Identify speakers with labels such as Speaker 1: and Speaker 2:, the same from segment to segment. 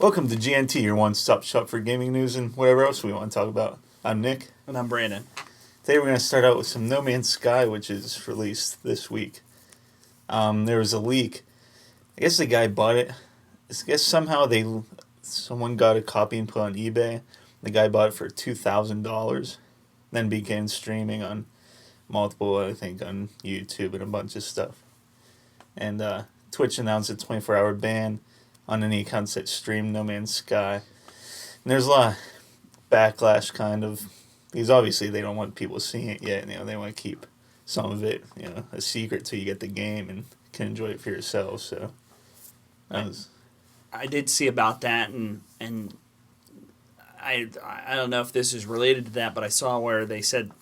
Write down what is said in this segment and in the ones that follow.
Speaker 1: Welcome to GNT, your one-stop shop for gaming news and whatever else we want to talk about. I'm Nick.
Speaker 2: And I'm Brandon.
Speaker 1: Today we're going to start out with some No Man's Sky, which is released this week. There was a leak. I guess the guy bought it. I guess somehow someone got a copy and put it on eBay. The guy bought it for $2,000, then began streaming on multiple, I think, on YouTube and a bunch of stuff. And Twitch announced a 24-hour ban on any accounts that stream No Man's Sky. And there's a lot of backlash, kind of, because obviously they don't want people seeing it yet. They want to keep some of it, a secret till you get the game and can enjoy it for yourself. So
Speaker 2: I did see about that, and I don't know if this is related to that, but I saw where they said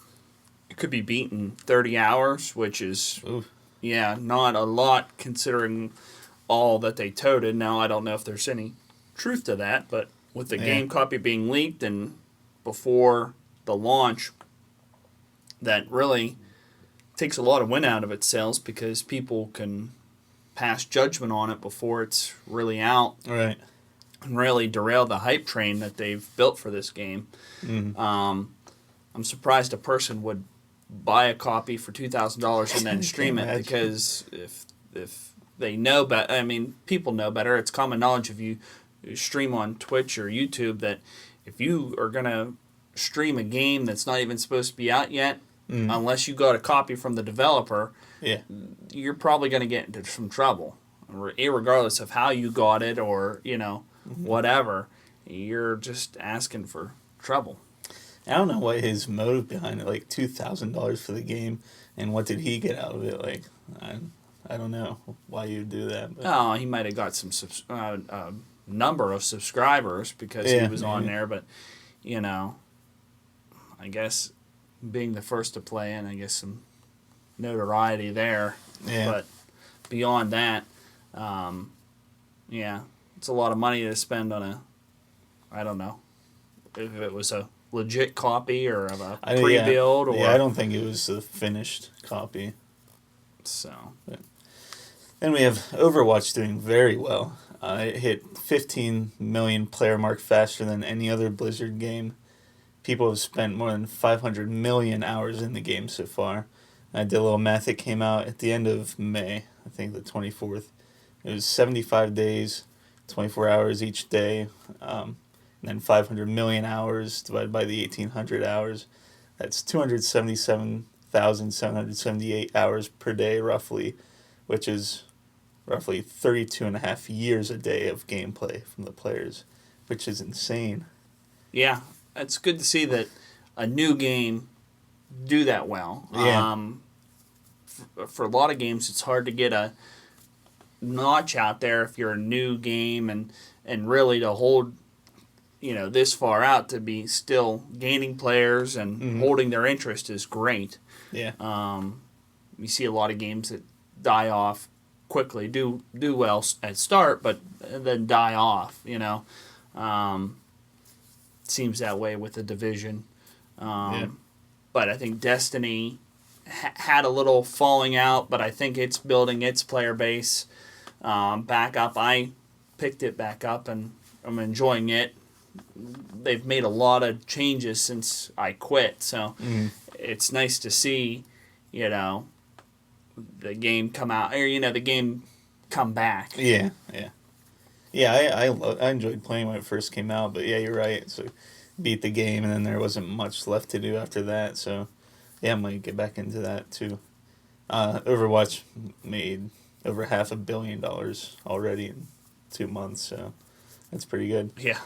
Speaker 2: it could be beaten 30 hours, which is
Speaker 1: oof.
Speaker 2: not a lot considering all that they toted. Now I don't know if there's any truth to that, but with the game copy being leaked and before the launch, that really takes a lot of wind out of its sails because people can pass judgment on it before it's really out.
Speaker 1: Right.
Speaker 2: And really derail the hype train that they've built for this game.
Speaker 1: Mm-hmm.
Speaker 2: I'm surprised a person would buy a copy for $2,000 and then stream it, because if they know better, I mean, people know better. It's common knowledge if you stream on Twitch or YouTube that if you are going to stream a game that's not even supposed to be out yet, unless you got a copy from the developer, you're probably going to get into some trouble, regardless of how you got it or, whatever. You're just asking for trouble.
Speaker 1: I don't know what his motive behind it, like $2,000 for the game, and what did he get out of it? Like, I don't know why you would do that. But.
Speaker 2: Oh, he might have got some number of subscribers because he was on there, but, I guess being the first to play in, I guess some notoriety there.
Speaker 1: Yeah.
Speaker 2: But beyond that, it's a lot of money to spend on I don't know, if it was a legit copy or of a pre-build. Or
Speaker 1: I don't think it was a finished copy.
Speaker 2: So.
Speaker 1: But. Then we have Overwatch doing very well. It hit 15 million player mark faster than any other Blizzard game. People have spent more than 500 million hours in the game so far. I did a little math. It came out at the end of May, I think the 24th. It was 75 days, 24 hours each day, and then 500 million hours divided by the 1,800 hours. That's 277,778 hours per day, roughly, which is roughly 32 and a half years a day of gameplay from the players, which is insane.
Speaker 2: Yeah, it's good to see that a new game do that well.
Speaker 1: Yeah.
Speaker 2: For a lot of games, it's hard to get a notch out there if you're a new game, and really to hold this far out to be still gaining players and holding their interest is great.
Speaker 1: Yeah.
Speaker 2: You see a lot of games that die off quickly, do well at start, but then die off. Seems that way with the Division. But I think Destiny had a little falling out, but I think it's building its player base back up. I picked it back up, and I'm enjoying it. They've made a lot of changes since I quit, so it's nice to see, the game come out, or the game come back.
Speaker 1: Yeah. I enjoyed playing when it first came out, but yeah, you're right. So beat the game, and then there wasn't much left to do after that. So yeah, I might get back into that too. Overwatch made over $500 million already in 2 months, so that's pretty good.
Speaker 2: Yeah.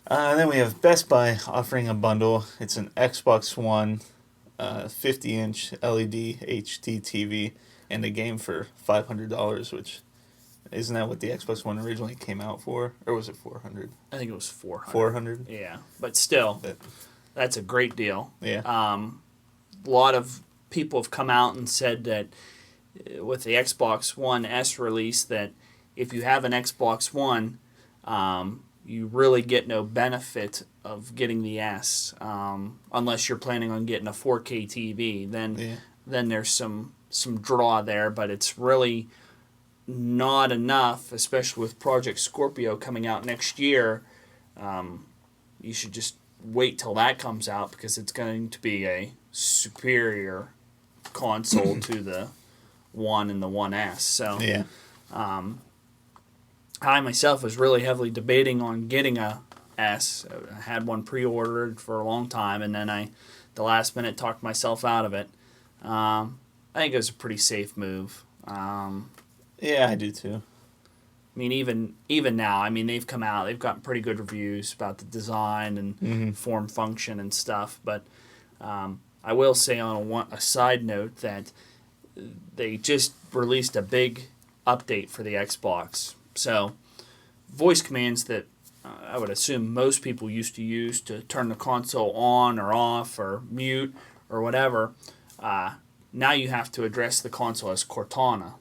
Speaker 1: Then we have Best Buy offering a bundle. It's an Xbox One, 50-inch LED HD TV, and a game for $500, which isn't that what the Xbox One originally came out for? Or was it $400?
Speaker 2: I think it was $400.
Speaker 1: $400?
Speaker 2: Yeah, but still, that's a great deal.
Speaker 1: Yeah.
Speaker 2: A lot of people have come out and said that with the Xbox One S release, that if you have an Xbox One, you really get no benefit of getting the S, unless you're planning on getting a 4K TV. Then there's some draw there, but it's really not enough, especially with Project Scorpio coming out next year. You should just wait till that comes out because it's going to be a superior console to the One and the One S. So
Speaker 1: Yeah.
Speaker 2: I myself was really heavily debating on getting a S. I had one pre-ordered for a long time, and then the last minute, talked myself out of it. I think it was a pretty safe move.
Speaker 1: Yeah, I do too.
Speaker 2: I mean, even now, I mean, they've come out, they've gotten pretty good reviews about the design and form function and stuff. But I will say on a side note that they just released a big update for the Xbox. So voice commands that I would assume most people used to use to turn the console on or off or mute or whatever. Now you have to address the console as Cortana.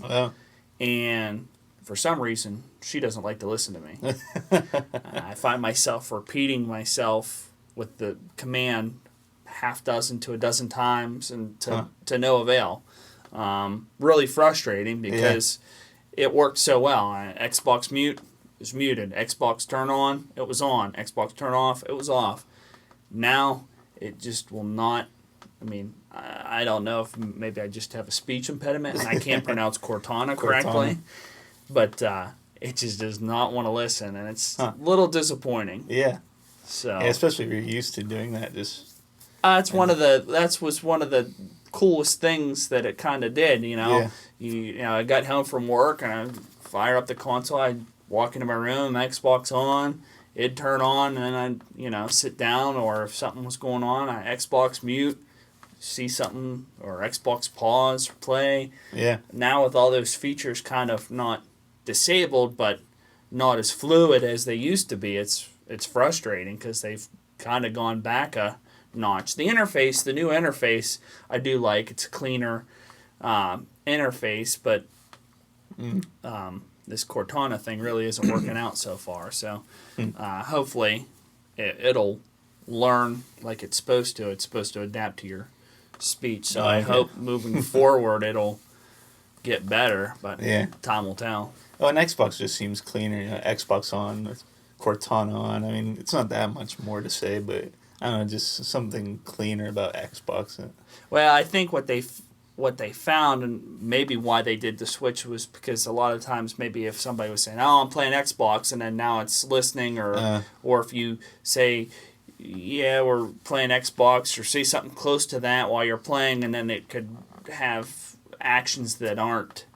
Speaker 1: Well,
Speaker 2: And for some reason, she doesn't like to listen to me. I find myself repeating myself with the command half dozen to a dozen times and to no avail. Really frustrating because it worked so well. Xbox mute is muted. Xbox turn on, it was on. Xbox turn off, it was off. Now it just will not. I mean, I don't know if maybe I just have a speech impediment and I can't pronounce Cortana correctly, but it just does not want to listen, and it's a little disappointing.
Speaker 1: yeah.
Speaker 2: So
Speaker 1: Yeah, especially if you're used to doing that. Just
Speaker 2: that's one of the coolest things that it kind of did. You know, I got home from work and I fired up the console. I'd walk into my room, Xbox on, it'd turn on, and then I'd sit down, or if something was going on, I Xbox mute. See something, or Xbox pause, play.
Speaker 1: Yeah.
Speaker 2: Now with all those features kind of not disabled, but not as fluid as they used to be, it's frustrating because they've kind of gone back a notch. The interface, the new interface, I do like. It's a cleaner interface, but this Cortana thing really isn't working out so far. So hopefully it'll learn like it's supposed to. It's supposed to adapt to your speech. So I hope moving forward it'll get better, but time will tell.
Speaker 1: Oh, and Xbox just seems cleaner. Xbox on with Cortana on. I mean, it's not that much more to say, but I don't know, just something cleaner about Xbox.
Speaker 2: Well, I think what they found, and maybe why they did the switch, was because a lot of times maybe if somebody was saying, "Oh, I'm playing Xbox," and then now it's listening, or if you say, "Yeah, we're playing Xbox," or say something close to that while you're playing, and then it could have actions that aren't,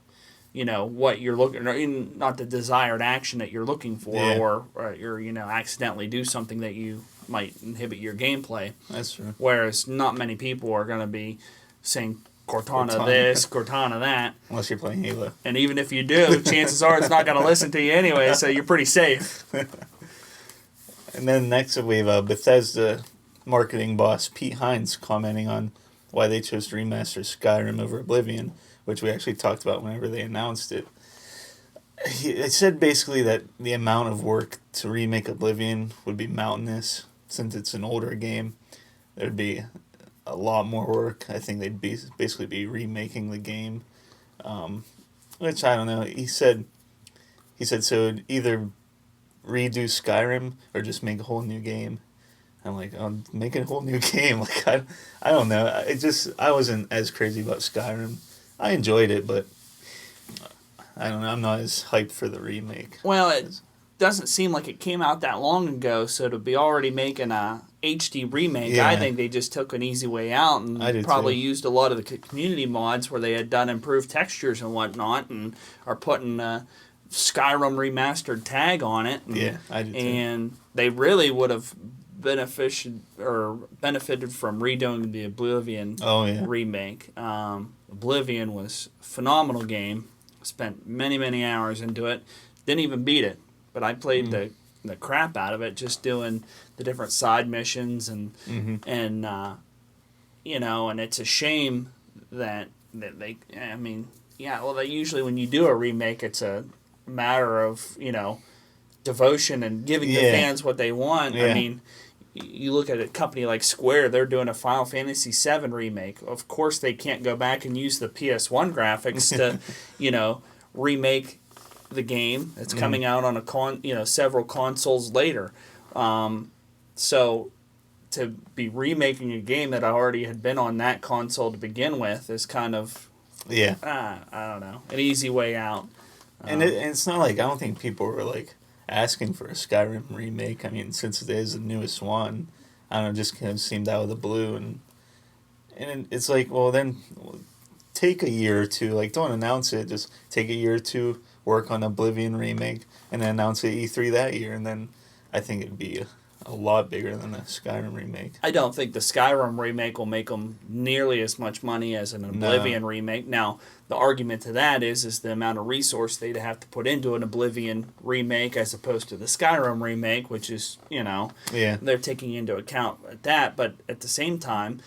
Speaker 2: what you're looking, or not the desired action that you're looking for, or you're, accidentally do something that you might inhibit your gameplay.
Speaker 1: That's true.
Speaker 2: Whereas not many people are going to be saying Cortana this, Cortana that.
Speaker 1: Unless you're playing Halo.
Speaker 2: And even if you do, chances are it's not going to listen to you anyway, so you're pretty safe.
Speaker 1: And then next we have Bethesda marketing boss Pete Hines commenting on why they chose to remaster Skyrim over Oblivion, which we actually talked about whenever they announced it. They said basically that the amount of work to remake Oblivion would be mountainous, since it's an older game. There'd be a lot more work. I think they'd basically be remaking the game, which I don't know. He said so it'd either redo Skyrim or just make a whole new game. I'm like, I'm making a whole new game. Like I don't know. I wasn't as crazy about Skyrim. I enjoyed it, but I don't know. I'm not as hyped for the remake.
Speaker 2: Well, it doesn't seem like it came out that long ago, so to be already making a HD remake, I think they just took an easy way out and probably used a lot of the community mods where they had done improved textures and whatnot, and are putting a Skyrim remastered tag on it. And,
Speaker 1: I do too.
Speaker 2: And they really would have benefited from redoing the Oblivion remake. Oblivion was a phenomenal game. Spent many, many hours into it. Didn't even beat it, but I played the crap out of it, just doing the different side missions and and it's a shame that they. I mean, they usually when you do a remake, it's a matter of devotion and giving the fans what they want. I mean, you look at a company like Square, they're doing a Final Fantasy VII remake. Of course, they can't go back and use the PS1 graphics to, remake the game. It's coming out on several consoles later. So to be remaking a game that already had been on that console to begin with is kind of I don't know, an easy way out.
Speaker 1: And it's not like I don't think people were like asking for a Skyrim remake. I mean, since it is the newest one, I don't know, it just kind of seemed out of the blue, and it's like, well, then take a year or two. Like, don't announce it. Just take a year or two, work on Oblivion remake, and then announce it E3 that year, and then I think it'd be a lot bigger than the Skyrim remake.
Speaker 2: I don't think the Skyrim remake will make them nearly as much money as an Oblivion remake. Now, the argument to that is the amount of resource they'd have to put into an Oblivion remake as opposed to the Skyrim remake, which is, they're taking into account that. But at the same time,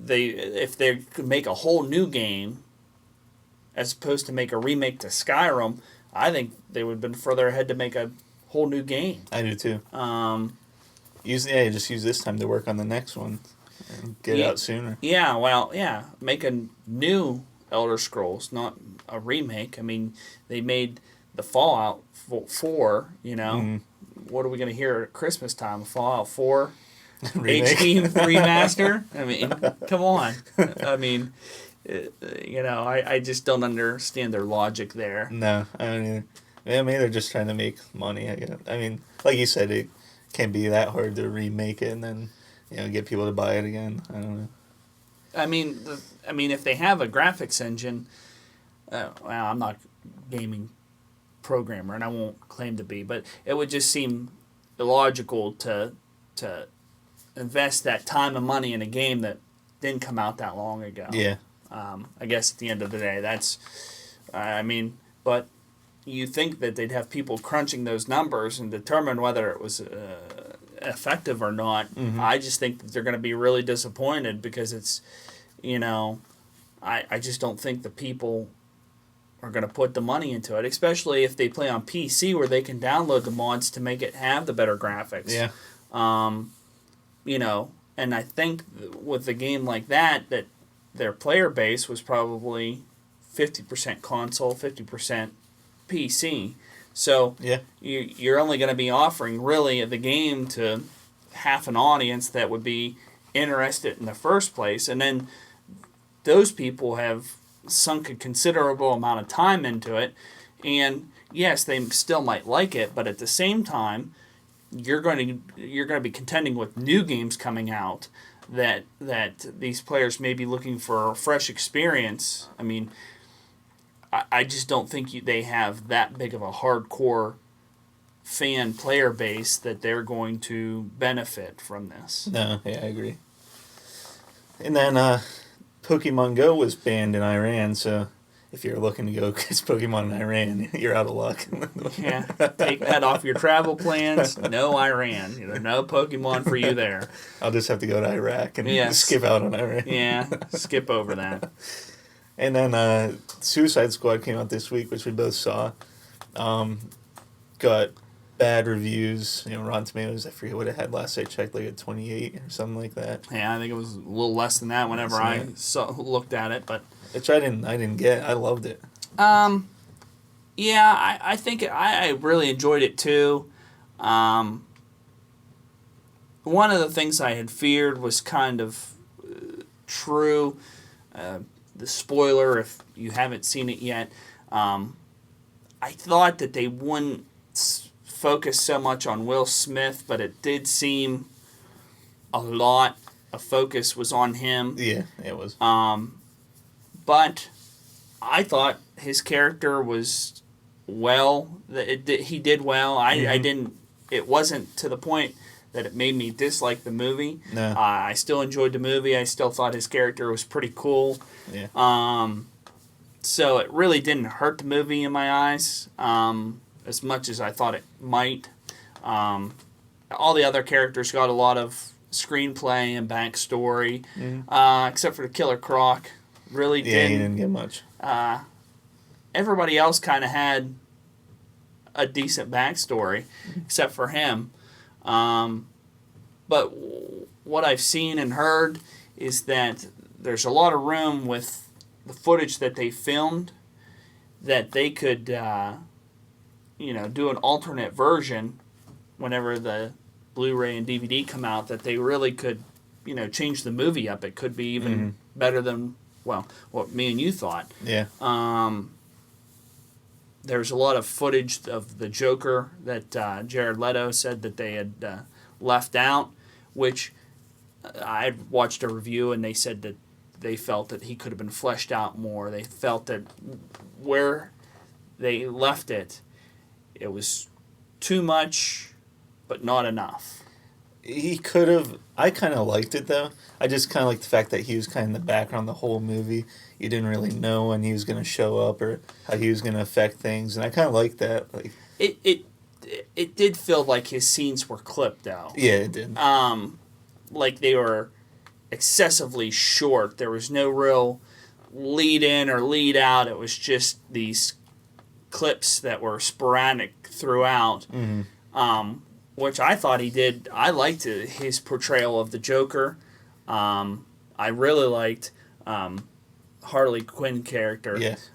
Speaker 2: if they could make a whole new game as opposed to make a remake to Skyrim, I think they would have been further ahead to make a whole new game.
Speaker 1: I do too. Just use this time to work on the next one and get it out sooner.
Speaker 2: Yeah, well, make a new Elder Scrolls, not a remake. I mean, they made the Fallout 4, What are we going to hear at Christmas time? Fallout 4 HD remaster? I mean, come on. I mean, I just don't understand their logic there.
Speaker 1: No, I don't either. Yeah, maybe they're just trying to make money, I guess. I mean, like you said, it can't be that hard to remake it and then, get people to buy it again. I don't know.
Speaker 2: I mean, if they have a graphics engine, I'm not a gaming programmer, and I won't claim to be, but it would just seem illogical to invest that time and money in a game that didn't come out that long ago.
Speaker 1: Yeah.
Speaker 2: I guess at the end of the day, but you think that they'd have people crunching those numbers and determine whether it was effective or not. Mm-hmm. I just think that they're going to be really disappointed because it's, I just don't think the people are going to put the money into it, especially if they play on PC where they can download the mods to make it have the better graphics.
Speaker 1: Yeah.
Speaker 2: And I think with a game like that their player base was probably 50% console, 50% PC. So you're only going to be offering really the game to half an audience that would be interested in the first place. And then those people have sunk a considerable amount of time into it. And yes, they still might like it, but at the same time, you're going to be contending with new games coming out that these players may be looking for a fresh experience. I mean, I just don't think they have that big of a hardcore fan player base that they're going to benefit from this.
Speaker 1: No, yeah, I agree. And then Pokemon Go was banned in Iran, so if you're looking to go get Pokemon in Iran, you're out of luck.
Speaker 2: Yeah, take that off your travel plans. No Iran. No Pokemon for you there.
Speaker 1: I'll just have to go to Iraq and skip out on Iran.
Speaker 2: Yeah, skip over that.
Speaker 1: And then Suicide Squad came out this week, which we both saw. Got bad reviews. Rotten Tomatoes, I forget what it had last I checked, like a 28 or something like that.
Speaker 2: Yeah, I think it was a little less than that whenever I looked at it, but
Speaker 1: which I didn't get. I loved it.
Speaker 2: Yeah, I think I really enjoyed it too. One of the things I had feared was kind of true. The spoiler, if you haven't seen it yet, I thought that they wouldn't focus so much on Will Smith, but it did seem a lot of focus was on him.
Speaker 1: Yeah, it was.
Speaker 2: But I thought his character was he did well. I didn't. It wasn't to the point that it made me dislike the movie.
Speaker 1: No.
Speaker 2: I still enjoyed the movie. I still thought his character was pretty cool.
Speaker 1: Yeah.
Speaker 2: So it really didn't hurt the movie in my eyes as much as I thought it might. All the other characters got a lot of screenplay and backstory, except for the Killer Croc. Really didn't.
Speaker 1: Yeah, he didn't get much.
Speaker 2: Everybody else kind of had a decent backstory, except for him. But what I've seen and heard is that there's a lot of room with the footage that they filmed that they could, do an alternate version whenever the Blu-ray and DVD come out, that they really could, change the movie up. It could be even better than, well, what me and you thought.
Speaker 1: Yeah.
Speaker 2: There's a lot of footage of the Joker that Jared Leto said that they had left out, which I watched a review and they said that they felt that he could have been fleshed out more. They felt that where they left it, it was too much, but not enough.
Speaker 1: He could have. I kind of liked it though. I just kind of liked the fact that he was kind of in the background the whole movie. You didn't really know when he was going to show up or how he was going to affect things, and I kind of liked that. Like
Speaker 2: it did feel like his scenes were clipped out.
Speaker 1: Yeah, it did.
Speaker 2: Like they were excessively short. There was no real lead in or lead out. It was just these clips that were sporadic throughout. Which I thought he did. I liked his portrayal of the Joker. I really liked Harley Quinn character.
Speaker 1: Yes.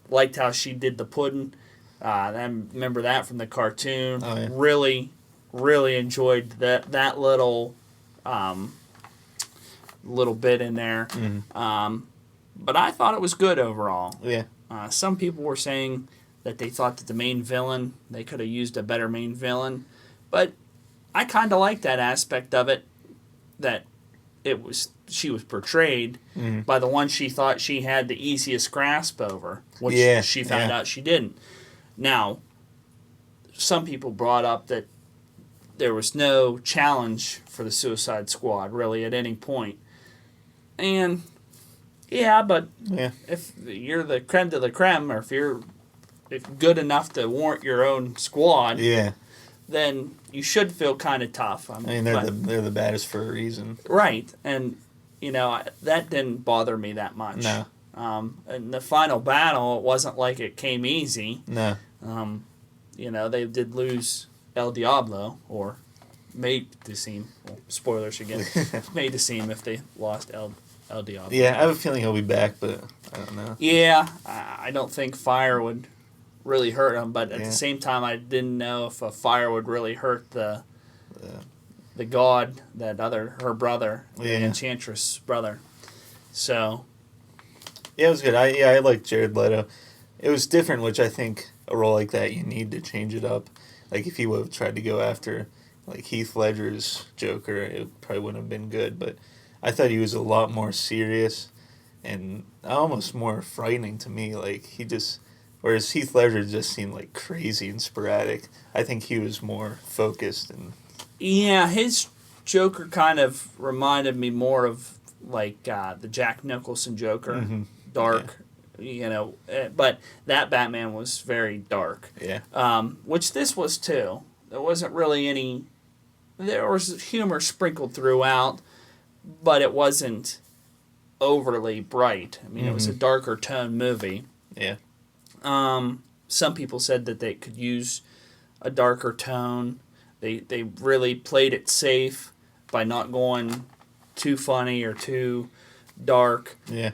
Speaker 2: Liked how she did the pudding. I remember that from the cartoon.
Speaker 1: Oh, yeah.
Speaker 2: Really, really enjoyed that little bit in there. But I thought it was good overall.
Speaker 1: Yeah.
Speaker 2: Some people were saying that they thought that the main villain, they could have used a better main villain. But I kind of like that aspect of it, that she was portrayed by the one she thought she had the easiest grasp over, which she found out she didn't. Now, some people brought up that there was no challenge for the Suicide Squad, really, at any point. And, but if you're the creme de la creme, or if you're good enough to warrant your own squad, then you should feel kind of tough.
Speaker 1: I mean, they're the baddest for a reason.
Speaker 2: Right. And, that didn't bother me that much.
Speaker 1: No.
Speaker 2: In the final battle, it wasn't like it came easy.
Speaker 1: No.
Speaker 2: They did lose El Diablo, or made to seem, well, spoilers again, made to seem if they lost El Diablo.
Speaker 1: Yeah, I have a feeling he'll be back, but I don't know.
Speaker 2: Yeah, I don't think fire would really hurt him, but at the same time, I didn't know if a fire would really hurt the god, her brother, the Enchantress brother. So.
Speaker 1: Yeah, it was good. I liked Jared Leto. It was different, which I think a role like that you need to change it up. Like if he would have tried to go after like Heath Ledger's Joker, it probably wouldn't have been good. But I thought he was a lot more serious and almost more frightening to me. Like whereas Heath Ledger just seemed like crazy and sporadic. I think he was more focused and.
Speaker 2: Yeah, his Joker kind of reminded me more of like the Jack Nicholson Joker, dark. But that Batman was very dark.
Speaker 1: Yeah.
Speaker 2: Which this was too. There wasn't really any. There was humor sprinkled throughout, but it wasn't overly bright. I mean, it was a darker tone movie.
Speaker 1: Yeah.
Speaker 2: Some people said that they could use a darker tone. They really played it safe by not going too funny or too dark.
Speaker 1: Yeah.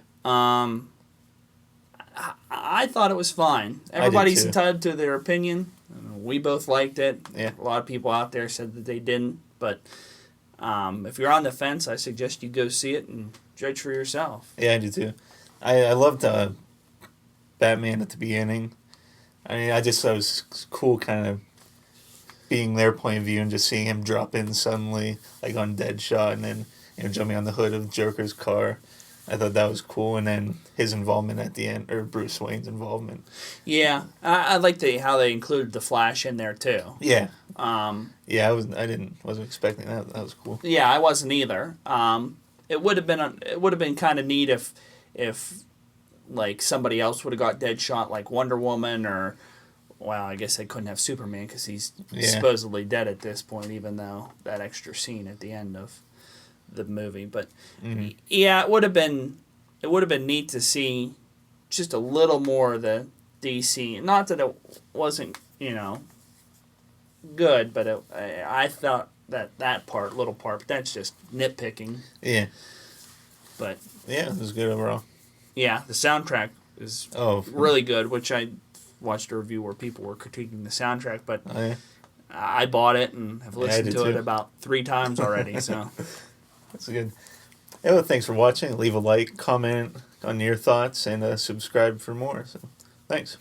Speaker 2: I thought it was fine. Everybody's entitled to their opinion. We both liked it.
Speaker 1: Yeah.
Speaker 2: A lot of people out there said that they didn't. But if you're on the fence, I suggest you go see it and judge for yourself.
Speaker 1: Yeah, I do too. I loved Batman at the beginning. I mean, I just thought it was cool kind of being their point of view and just seeing him drop in suddenly, like on Deadshot, and then jumping on the hood of Joker's car. I thought that was cool, and then his involvement at the end, or Bruce Wayne's involvement.
Speaker 2: Yeah, I liked how they included the Flash in there too.
Speaker 1: Yeah. Yeah, wasn't expecting that. That was cool.
Speaker 2: Yeah, I wasn't either. It would have been kind of neat if like somebody else would have got Deadshot, like Wonder Woman, or well, I guess they couldn't have Superman because he's supposedly dead at this point, even though that extra scene at the end of the movie. But yeah, it would have been neat to see just a little more of the DC. Not that it wasn't good, but I thought that little part, but that's just nitpicking.
Speaker 1: Yeah.
Speaker 2: But
Speaker 1: yeah, it was good overall.
Speaker 2: Yeah, the soundtrack is
Speaker 1: Oh,
Speaker 2: really good, which I watched a review where people were critiquing the soundtrack, but
Speaker 1: oh yeah.
Speaker 2: I bought it and have
Speaker 1: Yeah, I
Speaker 2: listened
Speaker 1: did
Speaker 2: to it
Speaker 1: too.
Speaker 2: about 3 times already. So
Speaker 1: That's good. Yeah, well, thanks for watching. Leave a like, comment on your thoughts, and subscribe for more. So, thanks.